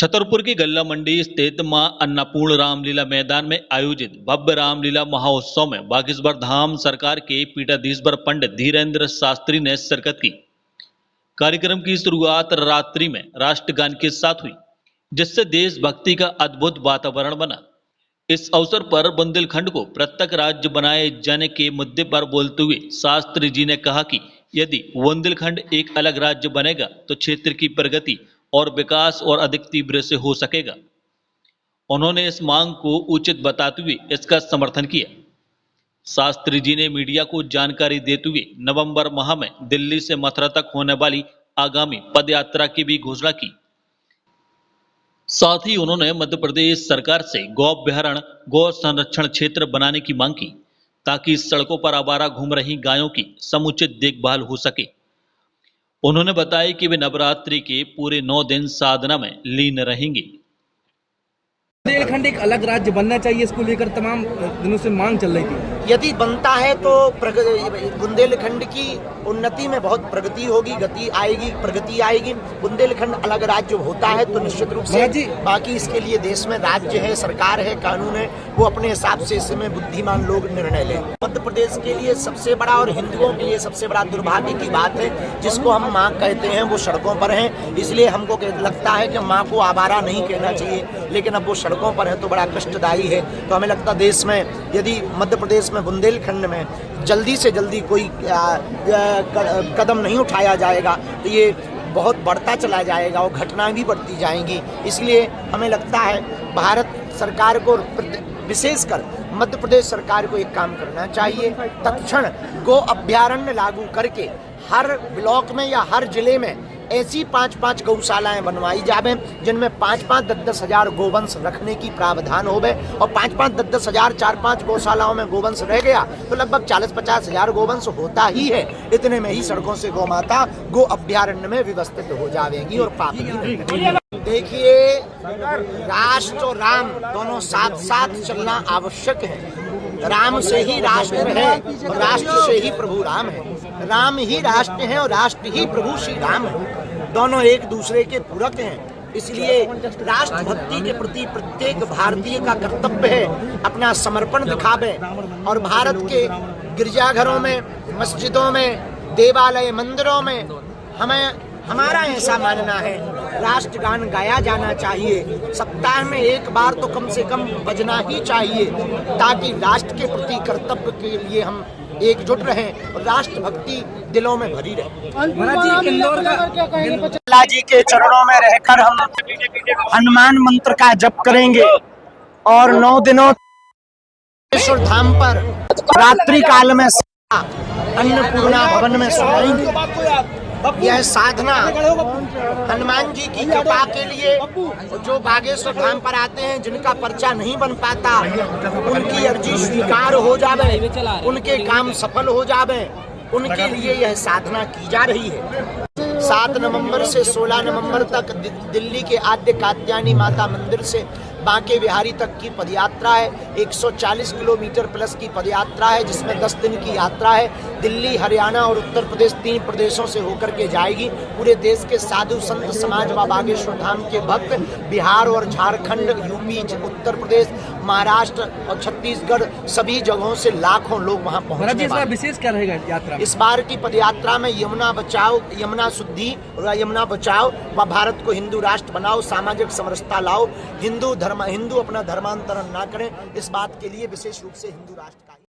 छतरपुर की गल्ला मंडी स्थित मां अन्नपूर्ण रामलीला मैदान में आयोजित भव्य रामलीला महोत्सव में बागेश्वर धाम सरकार के पीठाधीश्वर पंडित धीरेन्द्र शास्त्री ने शिरकत की। कार्यक्रम की शुरुआत रात्रि में राष्ट्रगान के साथ हुई, जिससे देशभक्ति का अद्भुत वातावरण बना। इस अवसर पर बुंदेलखंड को पृथक राज्य बनाए जाने के मुद्दे पर बोलते हुए शास्त्री जी ने कहा कि यदि बुंदेलखंड एक अलग राज्य बनेगा तो क्षेत्र की प्रगति और विकास और अधिक तीव्र से हो सकेगा। उन्होंने इस मांग को उचित बताते हुए इसका समर्थन किया। शास्त्री जी ने मीडिया को जानकारी देते हुए नवंबर माह में दिल्ली से मथुरा तक होने वाली आगामी पदयात्रा की भी घोषणा की। साथ ही उन्होंने मध्य प्रदेश सरकार से गौ अभ्यारण्य, गौ संरक्षण क्षेत्र बनाने की मांग की, ताकि सड़कों पर आवारा घूम रही गायों की समुचित देखभाल हो सके। उन्होंने बताया कि वे नवरात्रि के पूरे 9 दिन साधना में लीन रहेंगे। बुंदेलखंड एक अलग राज्य बनना चाहिए, इसको लेकर तमाम दिनों से मांग चल रही थी। यदि बनता है तो बुंदेलखंड की उन्नति में बहुत प्रगति होगी, गति आएगी, प्रगति आएगी। बुंदेलखंड अलग राज्य होता है तो निश्चित रूप से बाकी इसके लिए देश में राज्य है, सरकार है, कानून है, वो अपने हिसाब से इसमें बुद्धिमान लोग निर्णय लें। मध्य प्रदेश के लिए सबसे बड़ा और हिंदुओं के लिए सबसे बड़ा दुर्भाग्य की बात है, जिसको हम माँ कहते हैं, वो सड़कों पर हैं। इसलिए हमको लगता है कि माँ को आवारा नहीं कहना चाहिए, लेकिन अब वो सड़कों पर है तो बड़ा कष्टदायी है। तो हमें लगता है देश में यदि मध्य प्रदेश में बुंदेलखंड में जल्दी से जल्दी कोई कदम नहीं उठाया जाएगा तो ये बहुत बढ़ता चला जाएगा और घटनाएं भी बढ़ती जाएंगी। इसलिए हमें लगता है भारत सरकार को, विशेषकर मध्य प्रदेश सरकार को एक काम करना चाहिए, तत्क्षण गो अभ्यारण्य लागू करके हर ब्लॉक में या हर जिले में ऐसी 5-5 गौशालाएं बनवाई जावे, जिनमें 5-5, 10-10 हजार गोवंश रखने की प्रावधान होवे। और 5-5, 10-10 हजार 4-5 गौशालाओं में गोवंश रह गया तो लगभग 40-50 हजार गोवंश होता ही है। इतने में ही सड़कों से गौ माता गो अभ्यारण्य में व्यवस्थित हो जाएगी और पाप देखिए, राष्ट्र और राम दोनों साथ साथ चलना आवश्यक है। राम से ही राष्ट्र है और राष्ट्र से ही प्रभु राम है। राम ही राष्ट्र है और राष्ट्र ही प्रभु श्री राम है। दोनों एक दूसरे के पूरक हैं। इसलिए राष्ट्रभक्ति के प्रति प्रत्येक भारतीय का कर्तव्य है अपना समर्पण दिखावे। और भारत के गिरजाघरों में, मस्जिदों में, देवालय, मंदिरों में हमारा ऐसा मानना है, राष्ट्रगान गाया जाना चाहिए। सप्ताह में एक बार तो कम से कम बजना ही चाहिए, ताकि राष्ट्र के प्रति कर्तव्य के लिए हम एकजुट रहें और राष्ट्रभक्ति दिलों में भरी रहे। अल्लाह जी के चरणों में रहकर हम हनुमान मंत्र का जप करेंगे और 9 दिनों धाम पर रात्रि काल में अन्नपूर्णा भवन में सोएंगे। यह साधना हनुमान जी की कृपा के लिए जो बागेश्वर धाम पर आते हैं, जिनका पर्चा नहीं बन पाता, उनकी अर्जी स्वीकार हो जावे, उनके काम सफल हो जावे, उनके लिए यह साधना की जा रही है। 7 नवंबर से 16 नवंबर तक दिल्ली के आद्य कात्यायनी माता मंदिर से बांके बिहारी तक की पदयात्रा है। 140 किलोमीटर प्लस की पदयात्रा है, जिसमें 10 दिन की यात्रा है। दिल्ली, हरियाणा और उत्तर प्रदेश 3 प्रदेशों से होकर के जाएगी। पूरे देश के साधु संत समाज व बागेश्वर धाम के भक्त बिहार और झारखंड, यूपी, उत्तर प्रदेश, महाराष्ट्र और छत्तीसगढ़ सभी जगहों से लाखों लोग वहां पहुंचने वाले हैं। विशेष क्या रहेगा यात्रा? इस बार की पदयात्रा में यमुना बचाओ, यमुना शुद्धि और यमुना बचाओ व भारत को हिंदू राष्ट्र बनाओ, सामाजिक समरसता लाओ, हिंदू अपना धर्मांतरण ना करें, इस बात के लिए विशेष रूप से हिंदू राष्ट्र